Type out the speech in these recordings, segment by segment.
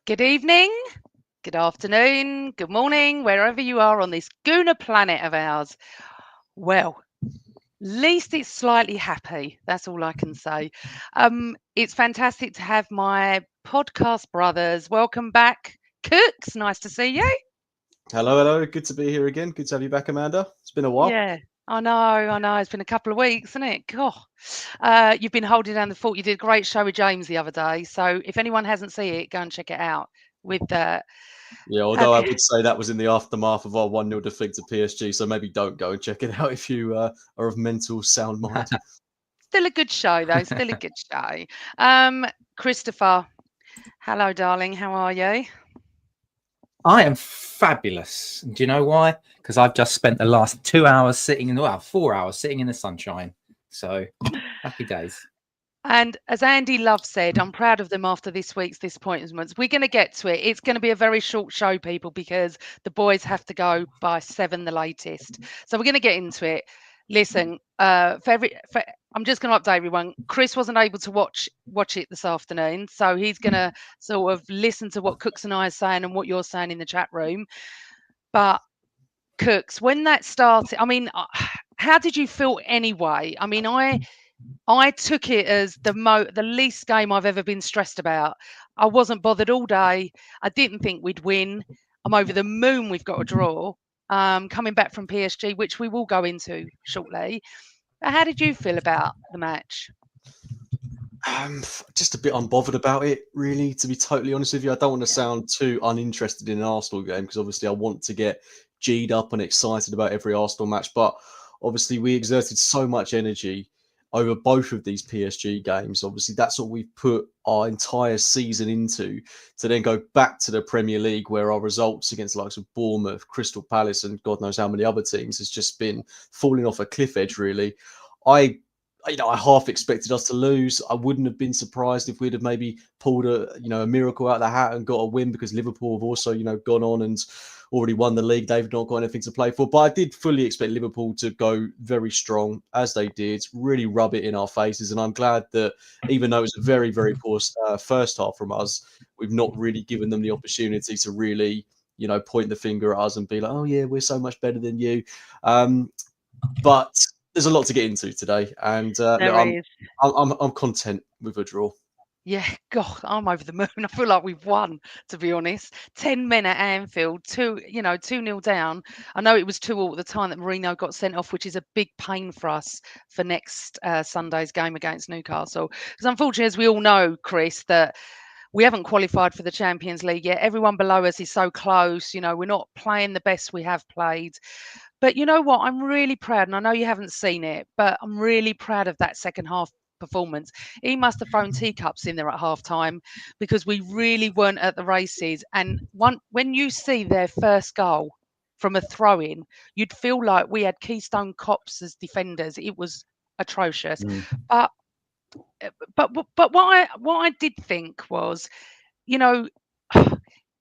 Good evening, good afternoon, good morning, wherever you are on this Gooner planet of ours. Well, least it's slightly happy. That's all I can say. It's fantastic to have my podcast brothers. Welcome back, Cooks. Nice to see you. Hello. Good to be here again. Good to have you back, Amanda. It's been a while. Yeah, I know. It's been a couple of weeks, isn't it? God, you've been holding down the fort. You did a great show with James the other day. So if anyone hasn't seen it, go and check it out. With Yeah, have although I would say that was in the aftermath of our 1-0 defeat to PSG, so maybe don't go and check it out if you are of mental sound mind. Still a good show, though. Still a good show. Um, Christopher, hello, darling. How are you? I am fabulous. Do you know why? Because I've just spent the last 2 hours sitting in, 4 hours sitting in the sunshine. So happy days. And as Andy Love said, I'm proud of them after this week's disappointments. We're going to get to it. It's going to be a very short show, people, because the boys have to go by 7 the latest. So we're going to get into it. Listen, I'm just going to update everyone. Chris wasn't able to watch it this afternoon, so he's going to sort of listen to what Cooks and I are saying and what you're saying in the chat room. But Cooks, when that started, I mean, how did you feel anyway? I mean, I took it as the least game I've ever been stressed about. I wasn't bothered all day. I didn't think we'd win. I'm over the moon we've got a draw. Coming back from PSG, which we will go into shortly. But how did you feel about the match? Just a bit unbothered about it, really, to be totally honest with you. I don't want to Yeah. sound too uninterested in an Arsenal game because obviously I want to get G'd up and excited about every Arsenal match. But obviously we exerted so much energy over both of these PSG games. Obviously that's what we've put our entire season into, to then go back to the Premier League where our results against the likes of Bournemouth, Crystal Palace and God knows how many other teams has just been falling off a cliff edge, really. I half expected us to lose. I wouldn't have been surprised if we'd have maybe pulled a miracle out of the hat and got a win, because Liverpool have also, gone on and already won the league. They've not got anything to play for. But I did fully expect Liverpool to go very strong, as they did, really rub it in our faces. And I'm glad that even though it was a very, very poor first half from us, we've not really given them the opportunity to really, point the finger at us and be like, oh yeah, we're so much better than you. But there's a lot to get into today, and I'm content with a draw. Yeah, God, I'm over the moon. I feel like we've won, to be honest. 10 men at Anfield, 2-0 down. I know it was 2-2 at the time that Mourinho got sent off, which is a big pain for us for next Sunday's game against Newcastle. Because unfortunately, as we all know, Chris, that we haven't qualified for the Champions League yet. Everyone below us is so close. We're not playing the best we have played. But you know what? I'm really proud, and I know you haven't seen it, but I'm really proud of that second half performance. He must have thrown teacups in there at half time, because we really weren't at the races. And when you see their first goal from a throw in, you'd feel like we had Keystone Cops as defenders. It was atrocious. But but what I did think was, you know,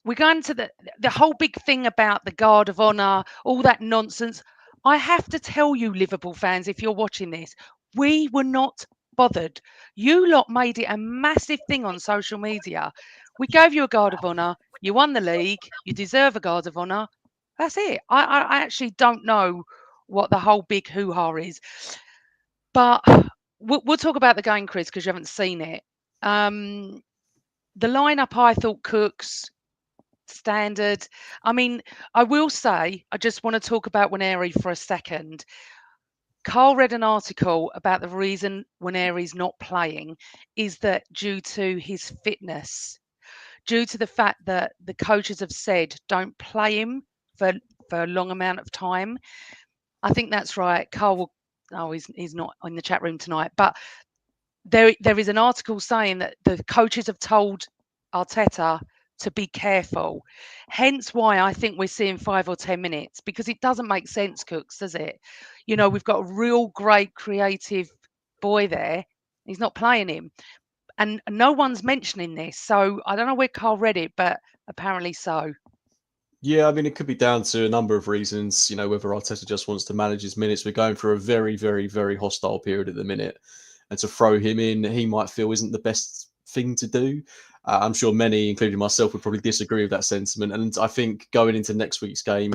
we're going to the whole big thing about the guard of honor, all that nonsense. I have to tell you, Liverpool fans, if you're watching this, we were not bothered. You lot made it a massive thing on social media. We gave you a guard of honor. You won the league. You deserve a guard of honor. That's it. I actually don't know what the whole big hoo-ha is. But we'll talk about the game, Chris, because you haven't seen it. The lineup, I thought Cooks, standard. I mean, I will say, I just want to talk about Waneri for a second. Carl read an article about the reason Waneri's not playing is that due to his fitness, due to the fact that the coaches have said don't play him for a long amount of time. I think that's right. Carl will. Oh, he's not in the chat room tonight, but there is an article saying that the coaches have told Arteta to be careful. Hence why I think we're seeing 5 or 10 minutes, because it doesn't make sense, Cooks, does it? We've got a real great creative boy there. He's not playing him. And no one's mentioning this. So I don't know where Carl read it, but apparently so. Yeah, I mean, it could be down to a number of reasons, whether Arteta just wants to manage his minutes. We're going through a very, very, very hostile period at the minute. And to throw him in, he might feel isn't the best thing to do. I'm sure many, including myself, would probably disagree with that sentiment. And I think going into next week's game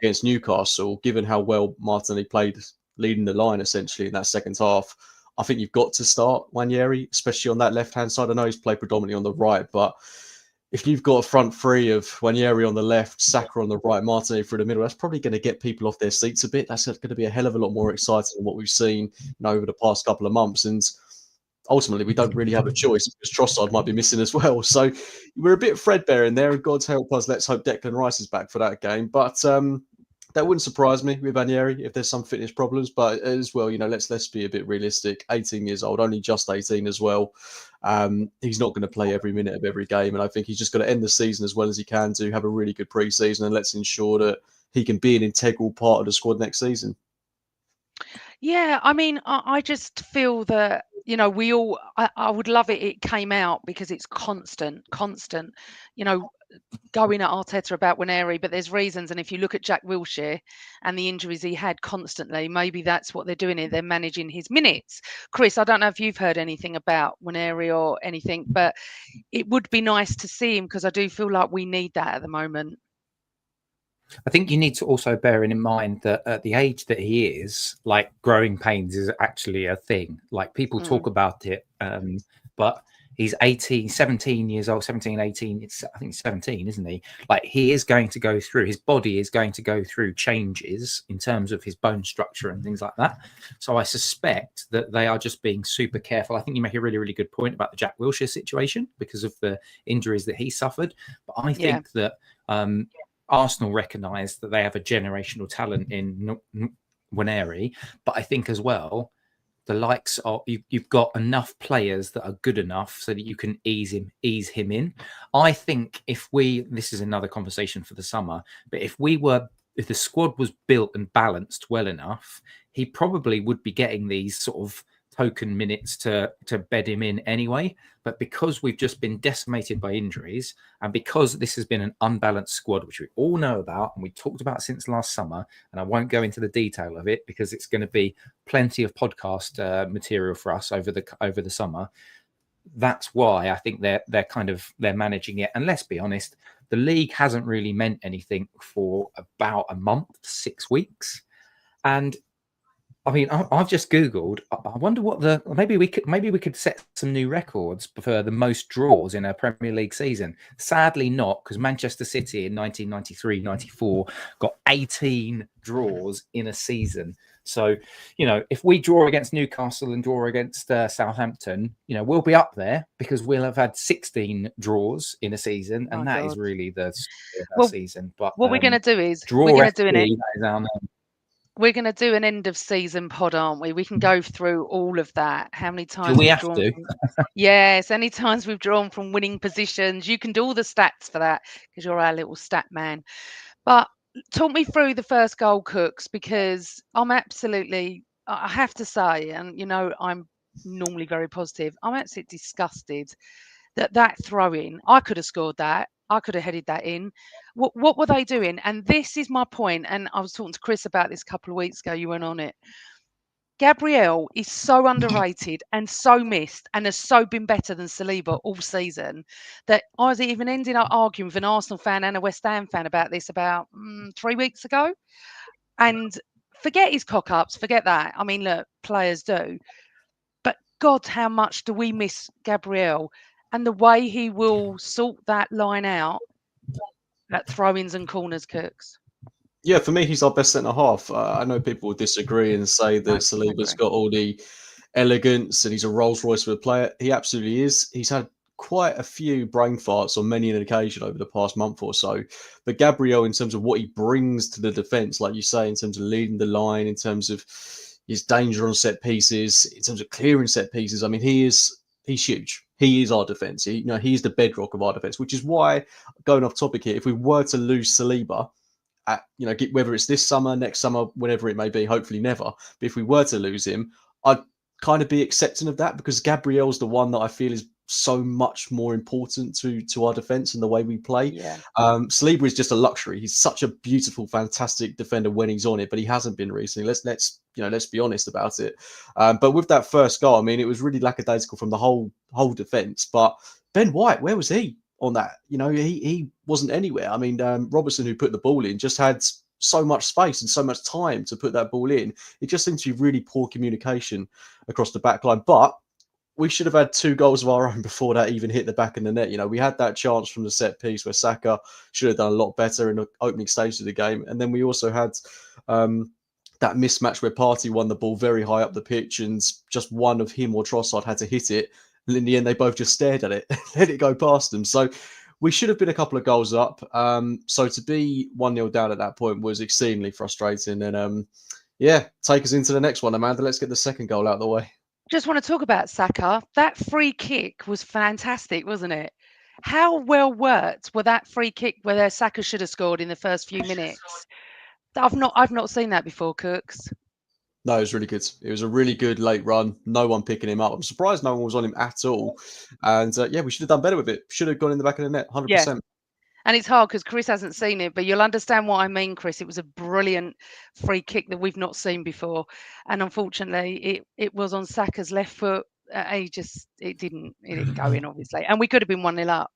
against Newcastle, given how well Martinelli played leading the line essentially in that second half, I think you've got to start Nwaneri, especially on that left-hand side. I know he's played predominantly on the right, but if you've got a front three of Nwaneri on the left, Saka on the right, Martinelli through the middle, that's probably going to get people off their seats a bit. That's going to be a hell of a lot more exciting than what we've seen, over the past couple of months. And ultimately, we don't really have a choice because Trossard might be missing as well. So we're a bit threadbare in there, and God's help us. Let's hope Declan Rice is back for that game. But that wouldn't surprise me with Nwaneri if there's some fitness problems. But as well, let's be a bit realistic. 18 years old, only just 18 as well. He's not going to play every minute of every game, and I think he's just got to end the season as well as he can to have a really good pre-season, and let's ensure that he can be an integral part of the squad next season. Yeah, I mean, I just feel that, we all, I would love it came out because it's constant, going at Arteta about Nwaneri, but there's reasons. And if you look at Jack Wilshere and the injuries he had constantly, maybe that's what they're doing here. They're managing his minutes. Chris, I don't know if you've heard anything about Nwaneri or anything, but it would be nice to see him because I do feel like we need that at the moment. I think you need to also bear in mind that at the age that he is, like, growing pains is actually a thing. Like, people talk about it, but he's 17 years old, 17, 18. I think 17, isn't he? Like, he is going to go through, his body is going to go through changes in terms of his bone structure and things like that. So I suspect that they are just being super careful. I think you make a really, really good point about the Jack Wilshere situation because of the injuries that he suffered. But I think that Arsenal recognise that they have a generational talent in Nwaneri, but I think as well, the likes of you've got enough players that are good enough so that you can ease him in. I think this is another conversation for the summer, but if the squad was built and balanced well enough, he probably would be getting these sort of token minutes to bed him in anyway. But because we've just been decimated by injuries, and because this has been an unbalanced squad, which we all know about and we talked about since last summer, and I won't go into the detail of it because it's going to be plenty of podcast material for us over the summer. That's why I think they're managing it. And let's be honest, the league hasn't really meant anything for about a month, 6 weeks. And I mean, I've just Googled. I wonder what maybe we could set some new records for the most draws in a Premier League season. Sadly not, because Manchester City in 1993-94 got 18 draws in a season. So, if we draw against Newcastle and draw against Southampton, we'll be up there because we'll have had 16 draws in a season, and that is really the season. But what we're going to do is we're going to do an end of season pod, aren't we? We can go through all of that. How many times we have to? Yes, any times we've drawn from winning positions. You can do all the stats for that because you're our little stat man. But talk me through the first goal, Cooks, because I have to say, and I'm normally very positive, I'm absolutely disgusted that throw-in. I could have scored that. I could have headed that in. What were they doing? And this is my point, and I was talking to Chris about this a couple of weeks ago. You went on it. Gabriel is so underrated and so missed and has so been better than Saliba all season that I was even ending up arguing with an Arsenal fan and a West Ham fan about this about 3 weeks ago. And forget his cock-ups, forget that. I mean, look, players do. But God, how much do we miss Gabriel? And the way he will sort that line out at throw-ins and corners, Cooks. Yeah, for me, he's our best centre-half. I know people will disagree and say that Saliba's got all the elegance and he's a Rolls-Royce of a player. He absolutely is. He's had quite a few brain farts on many an occasion over the past month or so. But Gabriel, in terms of what he brings to the defence, like you say, in terms of leading the line, in terms of his danger on set pieces, in terms of clearing set pieces, I mean, he's huge. He is our defence. He's the bedrock of our defence, which is why, going off topic here, if we were to lose Saliba, whether it's this summer, next summer, whenever it may be, hopefully never, but if we were to lose him, I'd kind of be accepting of that because Gabriel's the one that I feel is so much more important to our defence and the way we play. Yeah. Saliba is just a luxury. He's such a beautiful, fantastic defender when he's on it, but he hasn't been recently. Let's be honest about it. But with that first goal, I mean, it was really lackadaisical from the whole defence. But Ben White, where was he on that? You know, he wasn't anywhere. I mean, Robertson, who put the ball in, just had so much space and so much time to put that ball in. It just seems to be really poor communication across the back line. But we should have had 2 goals of our own before that even hit the back of the net. You know, we had that chance from the set piece where Saka should have done a lot better in the opening stage of the game. And then we also had that mismatch where Partey won the ball very high up the pitch and just one of him or Trossard had to hit it. And in the end, they both just stared at it, let it go past them. So we should have been a couple of goals up. So to be 1-0 down at that point was exceedingly frustrating. And take us into the next one, Amanda. Let's get the second goal out of the way. Just want to talk about Saka. That free kick was fantastic, wasn't it? How well worked were that free kick where Saka should have scored in the first few minutes? I've not seen that before, Cooks. No, it was really good. It was a really good late run. No one picking him up. I'm surprised no one was on him at all. And we should have done better with it. Should have gone in the back of the net, 100%. Yeah. And it's hard because Chris hasn't seen it, but you'll understand what I mean, Chris. It was a brilliant free kick that we've not seen before. And unfortunately, it was on Saka's left foot. It didn't go in, obviously. And we could have been 1-0 up.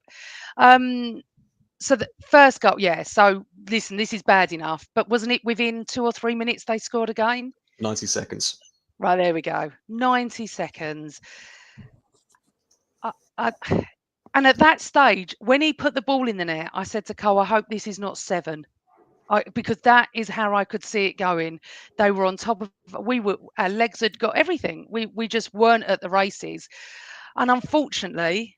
So the first goal, so listen, this is bad enough, but wasn't it within 2 or 3 minutes they scored again? 90 seconds. Right, there we go. 90 seconds. And at that stage, when he put the ball in the net, I said to Cole, I hope this is not 7. Because that is how I could see it going. They were on top of, our legs had got everything. We just weren't at the races. And unfortunately,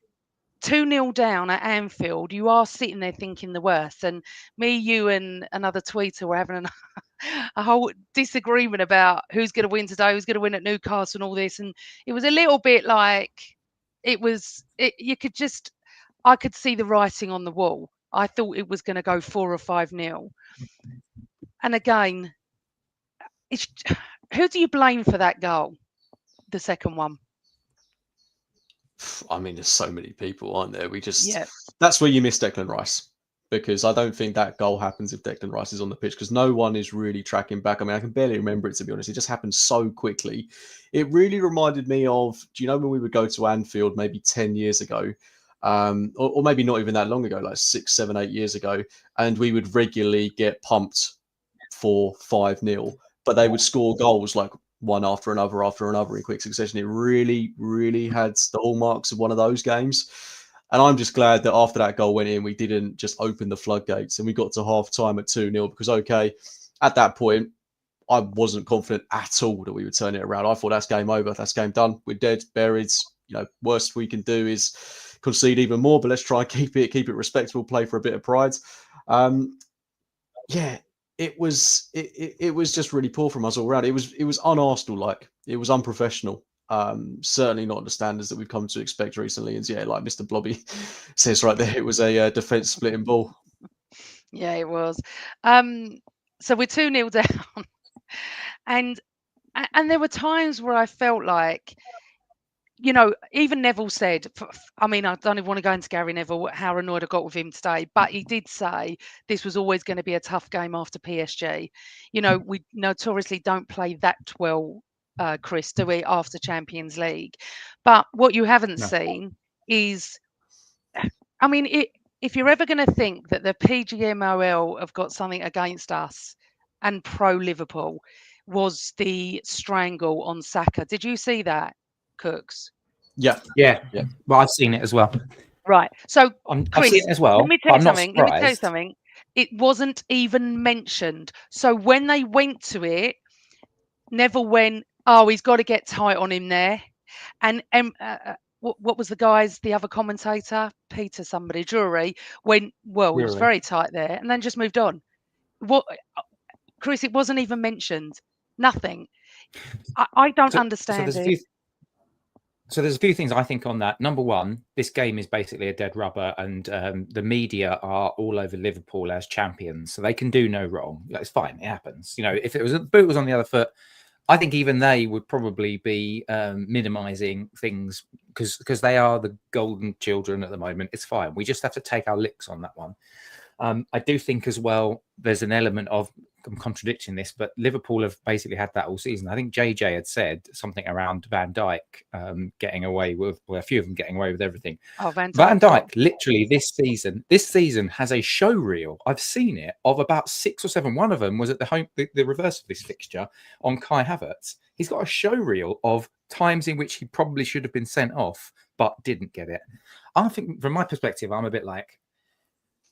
2-0 down at Anfield, you are sitting there thinking the worst. And me, you, and another tweeter were having a whole disagreement about who's going to win today, who's going to win at Newcastle and all this. And it was a little bit like, I could see the writing on the wall. I thought it was going to go 4 or 5-0. And again, who do you blame for that goal? The second one. I mean, there's so many people, aren't there? That's where you miss Declan Rice, because I don't think that goal happens if Declan Rice is on the pitch, because no one is really tracking back. I mean, I can barely remember it, to be honest. It just happened so quickly. It really reminded me of, do you know when we would go to Anfield maybe 10 years ago, or maybe not even that long ago, like 6, 7, 8 years ago, and we would regularly get pumped for 5-0, but they would score goals like one after another in quick succession. It really, really had the hallmarks of one of those games. And I'm just glad that after that goal went in, we didn't just open the floodgates and we got to half time at 2-0, because, at that point, I wasn't confident at all that we would turn it around. I thought that's game over. That's game done. We're dead, buried. Worst we can do is concede even more, but let's try and keep it respectable, play for a bit of pride. It was just really poor from us all around. It was un-Arsenal-like. It was unprofessional. Certainly not the standards that we've come to expect recently. And like Mr. Blobby says right there, it was a defence splitting ball. Yeah, it was. So we're 2-0 down, and there were times where I felt like, even Neville said, I mean, I don't even want to go into Gary Neville, how annoyed I got with him today, but he did say this was always going to be a tough game after PSG. We notoriously don't play that well, Chris, do we, after Champions League? But what you haven't seen is, I mean, if you're ever going to think that the PGMOL have got something against us and pro Liverpool, was the strangle on Saka. Did you see that, Cooks? Yeah. Well, I've seen it as well. Right. So, I've Chris, seen it as well. Let me tell you something. It wasn't even mentioned. So when they went to it, Neville went, "Oh, he's got to get tight on him there." And what was the other commentator, Peter somebody, Drury, went, "Well, it was very tight there," and then just moved on. What, Chris? It wasn't even mentioned. Nothing. I don't understand it. So there's a few things I think on that. Number one, this game is basically a dead rubber, and the media are all over Liverpool as champions, so they can do no wrong. It's fine, it happens. If it was the boot was on the other foot, I think even they would probably be minimising things because they are the golden children at the moment. It's fine. We just have to take our licks on that one. I do think as well there's an element of I'm contradicting this, but Liverpool have basically had that all season. I think JJ had said something around Van Dijk getting away with, well, a few of them getting away with everything. Oh, Van Dijk literally this season has a show reel. I've seen it of about 6 or 7. One of them was at the reverse of this fixture on Kai Havertz. He's got a show reel of times in which he probably should have been sent off, but didn't get it. I think from my perspective, I'm a bit like,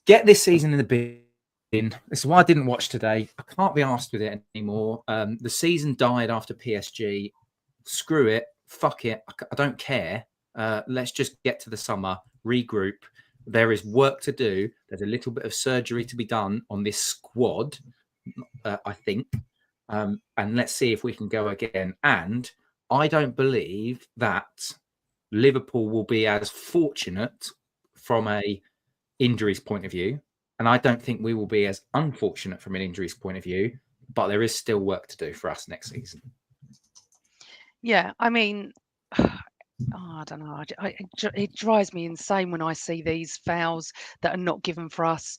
get this season in the bin. This is why I didn't watch today. I can't be asked with it anymore. The season died after PSG. Screw it. Fuck it. I don't care. Let's just get to the summer, regroup. There is work to do. There's a little bit of surgery to be done on this squad, I think. And let's see if we can go again. And I don't believe that Liverpool will be as fortunate from a injuries point of view. And I don't think we will be as unfortunate from an injuries point of view. But there is still work to do for us next season. Yeah, I mean, I don't know. It drives me insane when I see these fouls that are not given for us.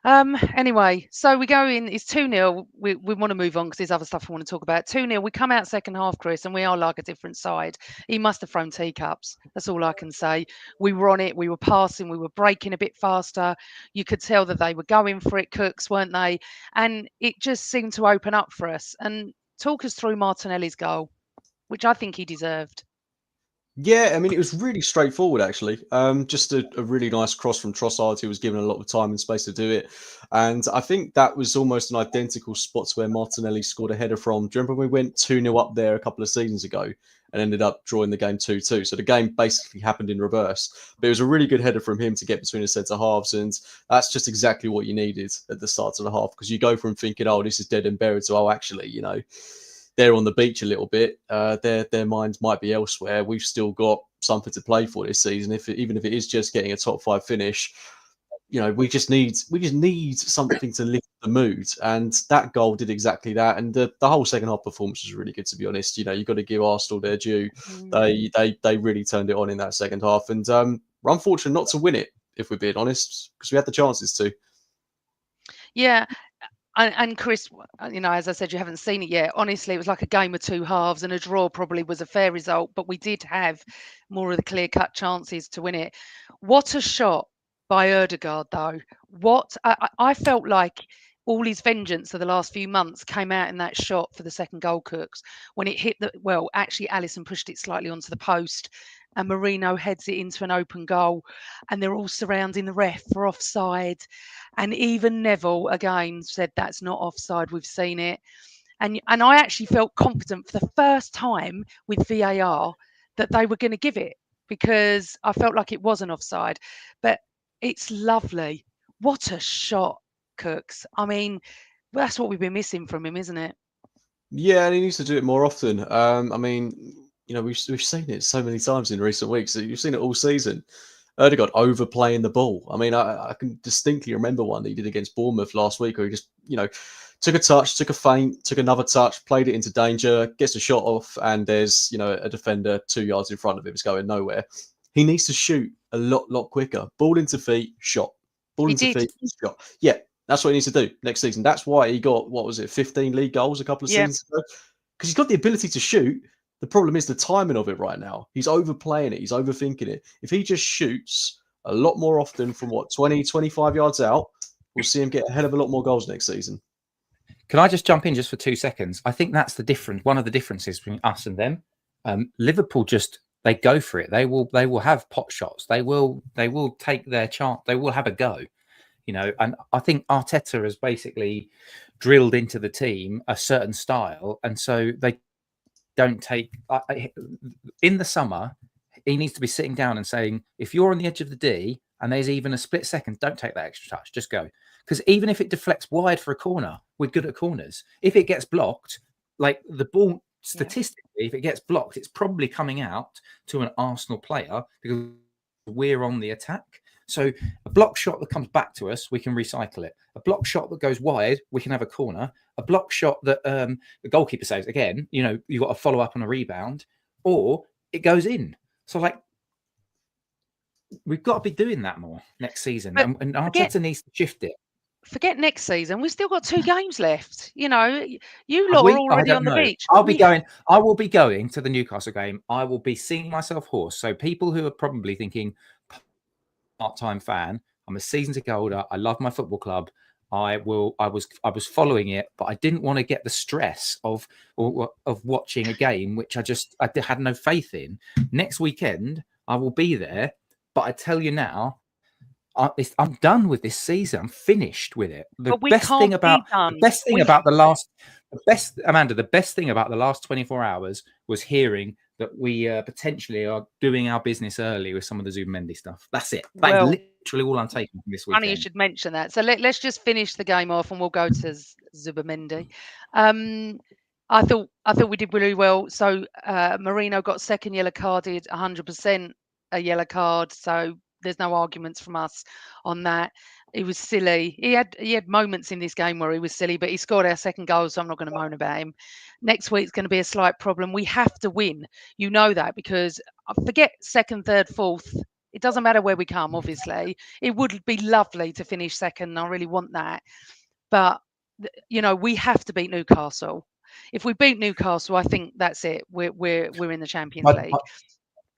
Anyway, so we go in. It's 2-0. We want to move on because there's other stuff I want to talk about. 2-0. We come out second half, Chris, and we are like a different side. He must have thrown teacups. That's all I can say. We were on it. We were passing. We were breaking a bit faster. You could tell that they were going for it, Cooks, weren't they? And it just seemed to open up for us. And talk us through Martinelli's goal, which I think he deserved. Yeah, I mean, it was really straightforward, actually. Just a really nice cross from Trossard, who was given a lot of time and space to do it. And I think that was almost an identical spot to where Martinelli scored a header from. Do you remember when we went 2-0 up there a couple of seasons ago and ended up drawing the game 2-2? So the game basically happened in reverse. But it was a really good header from him to get between the centre halves. And that's just exactly what you needed at the start of the half, because you go from thinking, oh, this is dead and buried, to, oh, actually, you know, they're on the beach a little bit. Their minds might be elsewhere. We've still got something to play for this season. Even if it is just getting a top 5 finish, you know, we just need something to lift the mood. And that goal did exactly that. And the whole second half performance was really good, to be honest. You know, you've got to give Arsenal their due. They really turned it on in that second half. And we're unfortunate not to win it, if we're being honest, because we had the chances to. Yeah. And Chris, you know, as I said, you haven't seen it yet. Honestly, it was like a game of two halves, and a draw probably was a fair result, but we did have more of the clear-cut chances to win it. What a shot by Ødegaard, though. What I felt like all his vengeance of the last few months came out in that shot for the second goal, Cooks, when it hit actually Alisson pushed it slightly onto the post, and Marino heads it into an open goal, and they're all surrounding the ref for offside. And even Neville again said that's not offside. We've seen it, and I actually felt confident for the first time with VAR that they were going to give it, because I felt like it wasn't offside. But it's lovely. What a shot, Cooks. I mean, that's what we've been missing from him, isn't it? Yeah, and he needs to do it more often. I mean, you know, we've seen it so many times in recent weeks. You've seen it all season. Ødegaard overplaying the ball. I mean, I can distinctly remember one that he did against Bournemouth last week, where he just, you know, took a touch, took a feint, took another touch, played it into danger, gets a shot off, and there's, you know, a defender 2 yards in front of him. It's going nowhere. He needs to shoot a lot quicker. Ball into feet, shot. Ball into feet, shot. Yeah, that's what he needs to do next season. That's why he got, what was it, 15 league goals a couple of seasons ago? Because he's got the ability to shoot. The problem is the timing of it right now. He's overplaying it. He's overthinking it. If he just shoots a lot more often from 20, 25 yards out, we'll see him get a hell of a lot more goals next season. Can I just jump in just for 2 seconds? I think that's the difference. One of the differences between us and them. Liverpool they go for it. They will have pot shots. They will take their chance. They will have a go. You know, and I think Arteta has basically drilled into the team a certain style, and so they don't take. In the summer, he needs to be sitting down and saying, if you're on the edge of the D and there's even a split second, don't take that extra touch. Just go. Because even if it deflects wide for a corner, we're good at corners. If it gets blocked, like the ball, statistically, if it gets blocked, it's probably coming out to an Arsenal player because we're on the attack. So a block shot that comes back to us, we can recycle it. A block shot that goes wide, we can have a corner. A block shot that the goalkeeper saves, again, you know, you've got to follow up on a rebound, or it goes in. So, like, we've got to be doing that more next season. And Arteta needs to shift it. forget next season. We've still got 2 games left. You know, you lot are I already don't on the know. beach. I will be going to the Newcastle game. I will be singing myself hoarse. So people who are probably thinking, part-time fan, I'm a season ticket holder. I love my football club. I was following it, but I didn't want to get the stress of watching a game which I had no faith in. Next weekend I will be there, but I tell you now, I'm done with this season. I'm finished with it. The But we best thing can't about be done. the best thing about the best thing about the last 24 hours was hearing that we potentially are doing our business early with some of the Zubimendi stuff. That's it. That is literally all I'm taking from this weekend. Funny you should mention that. So let's just finish the game off, and we'll go to Zubimendi. I thought we did really well. So Marino got second yellow carded, 100% a yellow card. So there's no arguments from us on that. He was silly. He had moments in this game where he was silly, but he scored our second goal, so I'm not going to moan about him. Next week's going to be a slight problem. We have to win. You know that, because forget second, third, fourth. It doesn't matter where we come, obviously. It would be lovely to finish second. I really want that. But, you know, we have to beat Newcastle. If we beat Newcastle, I think that's it. We're in the Champions League.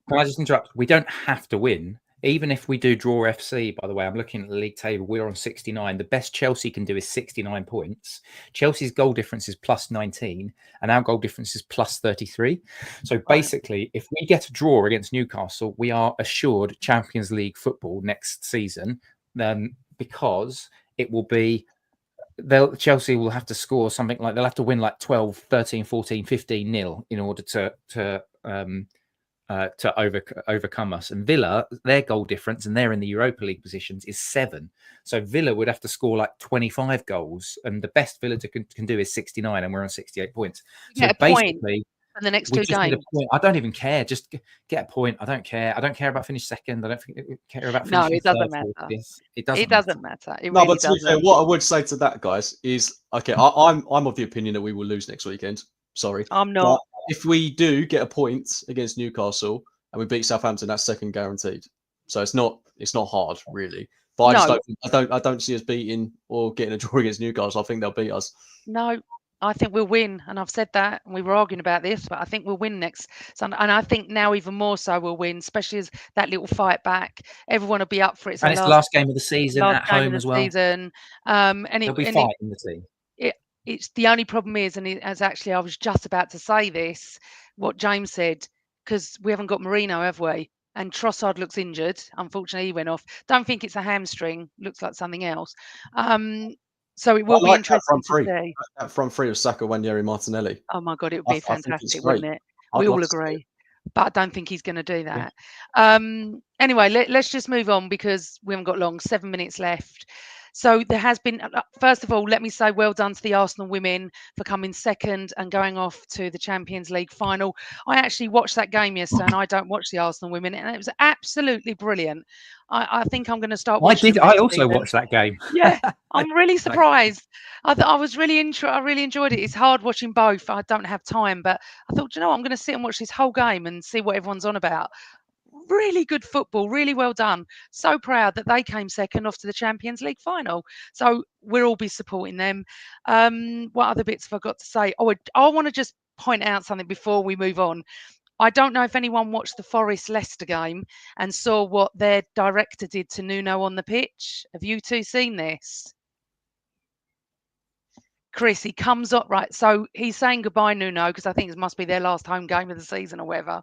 Can I just interrupt? We don't have to win. Even if we do draw FC, by the way, I'm looking at the league table. We're on 69. The best Chelsea can do is 69 points. Chelsea's goal difference is plus 19, and our goal difference is plus 33. So basically, if we get a draw against Newcastle, we are assured Champions League football next season. Because it will be, Chelsea will have to score something like, they'll have to win like 12, 13, 14, 15 nil in order to overcome us. And Villa, their goal difference, and they're in the Europa League positions, is 7. So Villa would have to score like 25 goals, and the best Villa can do is 69, and we're on 68 points. So basically, in the next 2 games, I don't even care. Just get a point. I don't care. I don't care about finishing second. I don't care about finishing it doesn't third. matter. It doesn't matter. It no, really but to be fair, doesn't. what I would say to that, guys, is okay. I'm of the opinion that we will lose next weekend. Sorry, I'm not. But if we do get a point against Newcastle and we beat Southampton, that's second guaranteed. So it's not hard really. But I don't see us beating or getting a draw against Newcastle. I think they'll beat us. No, I think we'll win, and I've said that, and we were arguing about this, but I think we'll win next Sunday, and I think now even more so we'll win, especially as that little fight back. Everyone will be up for it. And it's the last game of the season at home as well. And there'll be fight in the team. It's the only problem is, and as actually I was just about to say this, what James said, because we haven't got Marino, have we? And Trossard looks injured. Unfortunately, he went off. Don't think it's a hamstring. Looks like something else. So it will be interesting to see. That front three of Saka, Wanyeri, Martinelli. Oh my God, it would be fantastic, wouldn't it? We all agree. But I don't think he's going to do that. Yeah. Anyway, let's just move on because we haven't got long. 7 minutes left. So there has been, first of all, let me say well done to the Arsenal women for coming second and going off to the Champions League final. I actually watched that game yesterday, and I don't watch the Arsenal women, and it was absolutely brilliant. I think I'm going to start watching. I also watched that game. Yeah, I'm really surprised. I was really I really enjoyed it. It's hard watching both. I don't have time, but I thought, you know what, I'm going to sit and watch this whole game and see what everyone's on about. Really good football, really well done. So proud that they came second off to the Champions League final. So we'll all be supporting them. What other bits have I got to say? I want to just point out something before we move on. I don't know if anyone watched the Forest Leicester game and saw what their director did to Nuno on the pitch. Have you two seen this? Chris, he comes up, right? So he's saying goodbye, Nuno, because I think it must be their last home game of the season or whatever.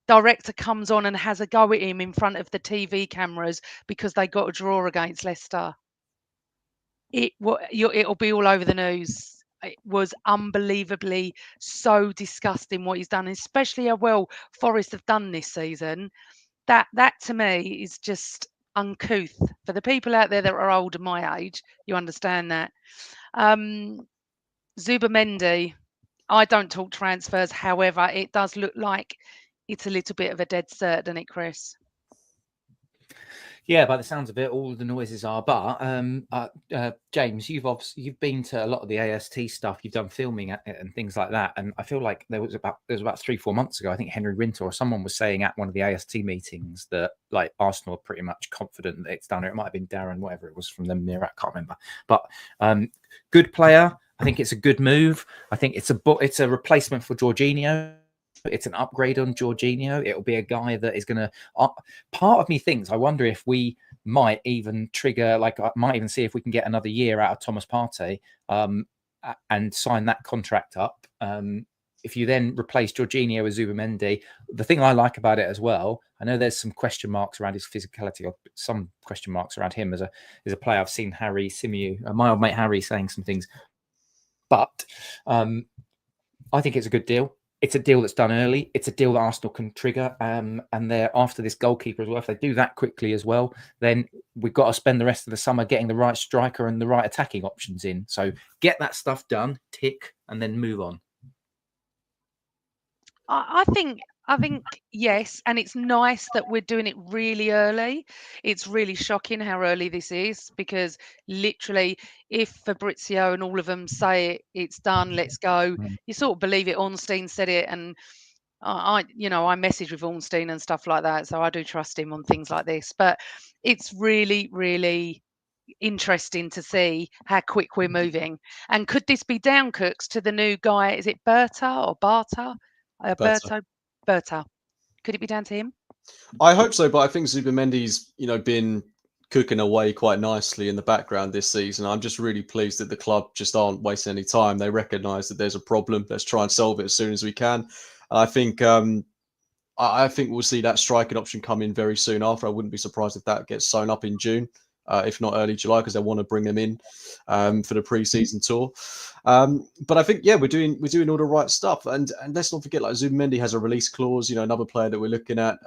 Director comes on and has a go at him in front of the TV cameras because they got a draw against Leicester. It'll be all over the news. It was unbelievably so disgusting what he's done, especially how well Forest have done this season. That to me is just uncouth. For the people out there that are older my age, you understand that. Zubimendi, I don't talk transfers. However, it does look like it's a little bit of a dead cert, doesn't it, Chris? Yeah, by the sounds of it, all the noises are. But James, you've been to a lot of the AST stuff. You've done filming at it and things like that. And I feel like there was about 3-4 months ago. I think Henry Rinter or someone was saying at one of the AST meetings that like Arsenal are pretty much confident that it's done. Or it might have been Darren, whatever it was from them near. I can't remember. But good player. I think it's a good move. I think it's a replacement for Jorginho. It's an upgrade on Jorginho. It'll be a guy that is going to. Part of me thinks, I wonder if we might even trigger, like, I might even see if we can get another year out of Thomas Partey and sign that contract up. If you then replace Jorginho with Zubimendi, the thing I like about it as well, I know there's some question marks around his physicality, or some question marks around him as a player. I've seen Harry Simeon, my old mate Harry, saying some things, but I think it's a good deal. It's a deal that's done early. It's a deal that Arsenal can trigger. And they're after this goalkeeper as well. If they do that quickly as well, then we've got to spend the rest of the summer getting the right striker and the right attacking options in. So get that stuff done, tick, and then move on. I think yes, and it's nice that we're doing it really early. It's really shocking how early this is, because literally, if Fabrizio and all of them say it's done, let's go, you sort of believe it. Ornstein said it, and I message with Ornstein and stuff like that, so I do trust him on things like this. But it's really, really interesting to see how quick we're moving. And could this be down, Cooks, to the new guy? Is it Berta or Barta? Berta. Could it be down to him? I hope so, but I think Zubimendi's, been cooking away quite nicely in the background this season. I'm just really pleased that the club just aren't wasting any time. They recognise that there's a problem. Let's try and solve it as soon as we can. And I think I think we'll see that striking option come in very soon after. I wouldn't be surprised if that gets sewn up in June. If not early July, because they want to bring them in for the pre-season tour. But I think, we're doing all the right stuff. And let's not forget, like, Zubimendi has a release clause. Another player that we're looking at,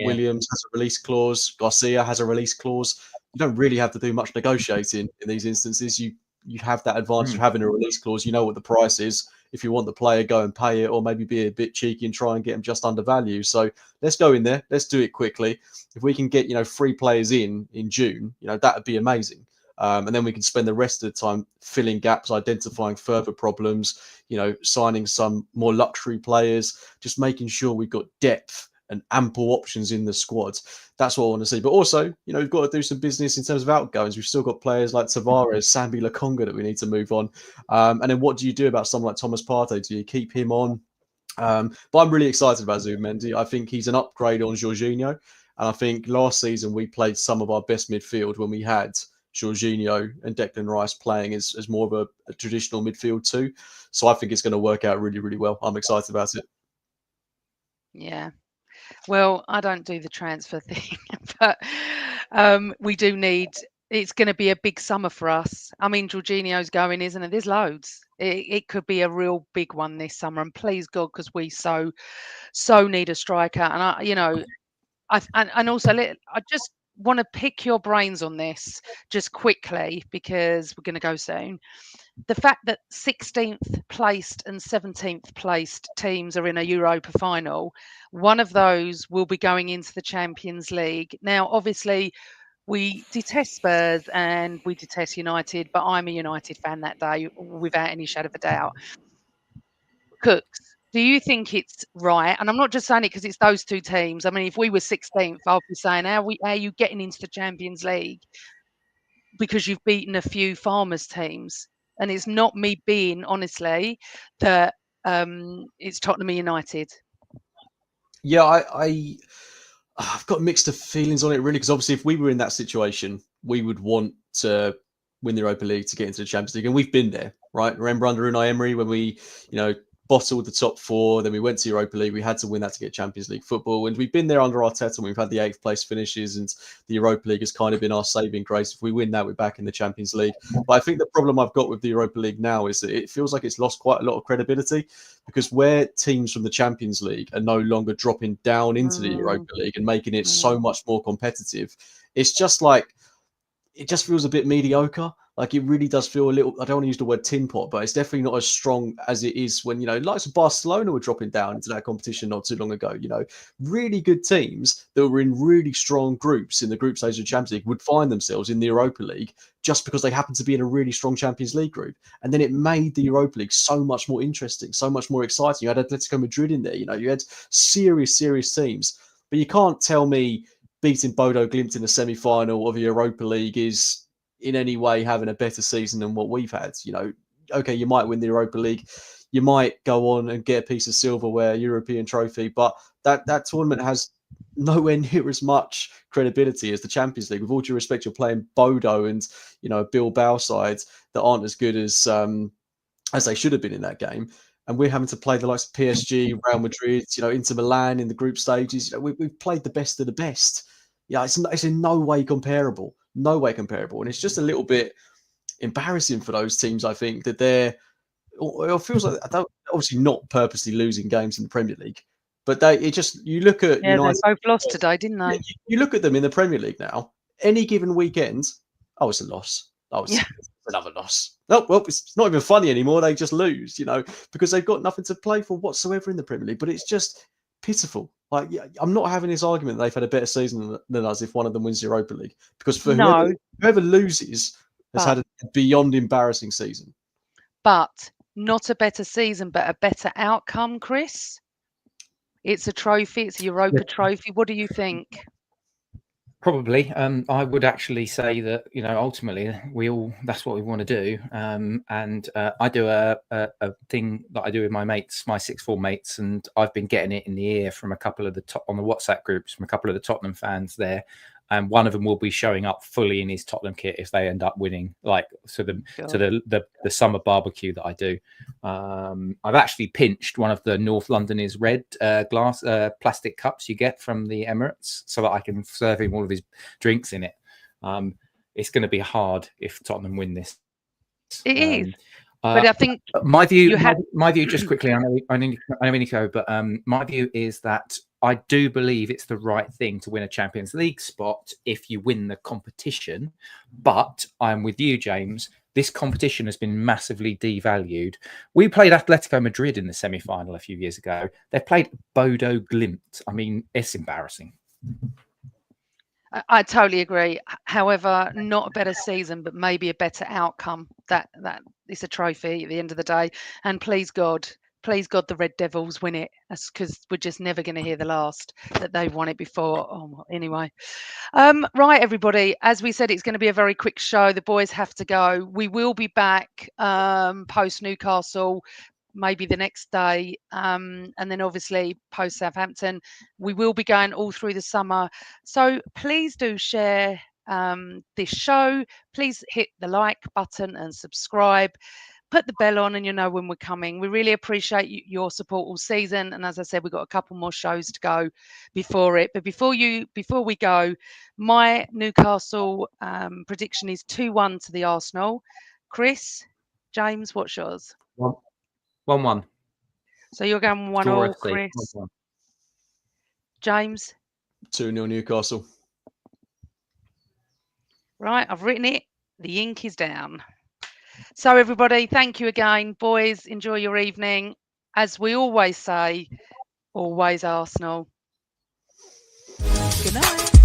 Williams has a release clause. Garcia has a release clause. You don't really have to do much negotiating in these instances. You have that advantage of having a release clause. You know what the price is. If you want the player, go and pay it, or maybe be a bit cheeky and try and get them just under value. So let's go in there. Let's do it quickly. If we can get 3 players in June, that would be amazing. And then we can spend the rest of the time filling gaps, identifying further problems, signing some more luxury players, just making sure we've got depth and ample options in the squad. That's what I want to see. But also, we've got to do some business in terms of outgoings. We've still got players like Tavares, Sambi Lokonga that we need to move on. And then what do you do about someone like Thomas Partey? Do you keep him on? But I'm really excited about Zubimendi. I think he's an upgrade on Jorginho. And I think last season we played some of our best midfield when we had Jorginho and Declan Rice playing as more of a traditional midfield too. So I think it's going to work out really, really well. I'm excited about it. Yeah. Well, I don't do the transfer thing, but we do need. It's going to be a big summer for us. I mean, Jorginho's going, isn't it? There's loads. It could be a real big one this summer, and please God, because we so need a striker. And I just want to pick your brains on this just quickly, because we're going to go soon. The fact that 16th placed and 17th placed teams are in a Europa final, one of those will be going into the Champions League. Now, obviously, we detest Spurs and we detest United, but I'm a United fan that day, without any shadow of a doubt. Cooks, do you think it's right? And I'm not just saying it because it's those two teams. I mean, if we were 16th, I'll be saying, how are you getting into the Champions League? Because you've beaten a few Farmers teams. And it's not me being, honestly, that it's Tottenham United. Yeah, I've got mixed feelings on it, really, because obviously if we were in that situation, we would want to win the Europa League to get into the Champions League. And we've been there, right? Remember under Unai Emery when we, bottled the top 4, then we went to Europa League. We had to win that to get Champions League football. And we've been there under Arteta, and we've had the 8th place finishes, and the Europa League has kind of been our saving grace. If we win that, we're back in the Champions League. But I think the problem I've got with the Europa League now is that it feels like it's lost quite a lot of credibility, because where teams from the Champions League are no longer dropping down into the Europa League and making it so much more competitive, it's just like, it just feels a bit mediocre. Like it really does feel a little, I don't want to use the word tin pot, but it's definitely not as strong as it is when, likes of Barcelona were dropping down into that competition not too long ago. Really good teams that were in really strong groups in the group stage of the Champions League would find themselves in the Europa League just because they happened to be in a really strong Champions League group. And then it made the Europa League so much more interesting, so much more exciting. You had Atletico Madrid in there, you had serious teams. But you can't tell me beating Bodo Glimt in the semi-final of the Europa League is in any way having a better season than what we've had. Okay, you might win the Europa League, you might go on and get a piece of silverware, European trophy, but that tournament has nowhere near as much credibility as the Champions League. With all due respect, you're playing Bodo and Bilbao sides that aren't as good as they should have been in that game. And we're having to play the likes of PSG, Real Madrid, Inter Milan in the group stages. We've played the best of the best. It's in no way comparable. No way comparable. And it's just a little bit embarrassing for those teams, I think, that it feels like they're obviously not purposely losing games in the Premier League. But you look at United. They both lost today, didn't they? You look at them in the Premier League now, any given weekend, it's a loss. Another loss. Oh, well, it's not even funny anymore. They just lose, because they've got nothing to play for whatsoever in the Premier League. But it's just pitiful. Like, I'm not having this argument that they've had a better season than us if one of them wins the Europa League. Because for whoever loses has had a beyond embarrassing season. But not a better season, but a better outcome, Chris. It's a trophy. It's a Europa trophy. What do you think? Probably. I would actually say that, ultimately that's what we want to do. And I do a thing that I do with my mates, my sixth form mates, and I've been getting it in the ear from a couple of on the WhatsApp groups from a couple of the Tottenham fans there. And one of them will be showing up fully in his Tottenham kit if they end up winning, to the summer barbecue that I do. I've actually pinched one of the North Londoners red glass plastic cups you get from the Emirates so that I can serve him all of his drinks in it. It's going to be hard if Tottenham win this. It is. But I think my view, just quickly, I need to go, but my view is that I do believe it's the right thing to win a Champions League spot if you win the competition. But I'm with you, James. This competition has been massively devalued. We played Atletico Madrid in the semi-final a few years ago. They played Bodo Glimt. I mean, it's embarrassing. I totally agree. However, not a better season, but maybe a better outcome. That it's a trophy at the end of the day. And please God, the Red Devils win it, because we're just never going to hear the last that they've won it before. Oh, anyway. Right, everybody. As we said, it's going to be a very quick show. The boys have to go. We will be back post Newcastle, maybe the next day, and then obviously post Southampton. We will be going all through the summer, so please do share this show. Please hit the like button and subscribe, put the bell on, and you know when we're coming. We really appreciate your support all season, and as I said, we've got a couple more shows to go before it. But before we go, my Newcastle prediction is 2-1 to the Arsenal. Chris, James, what's yours? 1-1. So you're going 1-1, Chris. 1-1. James? 2-0 Newcastle. Right, I've written it. The ink is down. So everybody, thank you again. Boys, enjoy your evening. As we always say, always Arsenal. Good night.